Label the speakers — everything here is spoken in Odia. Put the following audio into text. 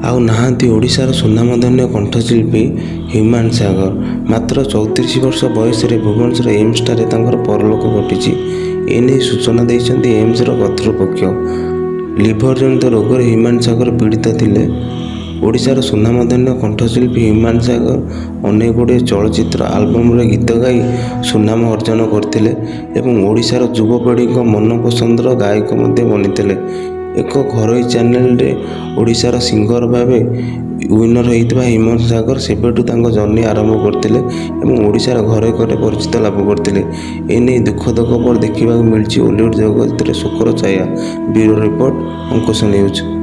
Speaker 1: ଆଉ ନାହାନ୍ତି ଓଡ଼ିଶାର ସୁନାମଧନ୍ୟ କଣ୍ଠଶିଳ୍ପୀ ହ୍ୟୁମାନ ସାଗର। ମାତ୍ର 34 ବର୍ଷ ବୟସରେ ଭୁବନେଶ୍ୱର ଏମ୍ସଠାରେ ତାଙ୍କର ପରଲୋକ ଘଟିଛି। ଏନେଇ ସୂଚନା ଦେଇଛନ୍ତି ଏମ୍ସର କର୍ତ୍ତୃପକ୍ଷ। ଲିଭର ଜନିତ ରୋଗରେ ହ୍ୟୁମାନ ସାଗର ପୀଡ଼ିତ ଥିଲେ। ଓଡ଼ିଶାର ସୁନାମଧନ୍ୟ କଣ୍ଠଶିଳ୍ପୀ ହ୍ୟୁମାନ ସାଗର ଅନେକ ଗୁଡ଼ିଏ ଚଳଚ୍ଚିତ୍ର ଆଲବମରେ ଗୀତ ଗାଇ ସୁନାମ ଅର୍ଜନ କରିଥିଲେ ଏବଂ ଓଡ଼ିଶାର ଯୁବପିଢ଼ିଙ୍କ ମନପସନ୍ଦର ଗାୟକ ମଧ୍ୟ ବନିଥିଲେ। ଏକ ଘରୋଇ ଚ୍ୟାନେଲରେ ଓଡ଼ିଶାର ସିଙ୍ଗର ଭାବେ ୱିନର ହୋଇଥିବା ହ୍ୟୁମାନ ସାଗର ସେବେଠୁ ତାଙ୍କ ଜର୍ଣ୍ଣି ଆରମ୍ଭ କରିଥିଲେ ଏବଂ ଓଡ଼ିଶାର ଘରେ ଘରେ ପରିଚିତ ଲାଭ କରିଥିଲେ। ଏନେଇ ଦୁଃଖଦ ଖବର ଦେଖିବାକୁ ମିଳିଛି ଓଲିଉଡ୍ ଜଗତରେ ଶୋକର ଛାୟା। ବ୍ୟୁରୋ ରିପୋର୍ଟ, ଅଙ୍କୁଶ ନ୍ୟୁଜ୍।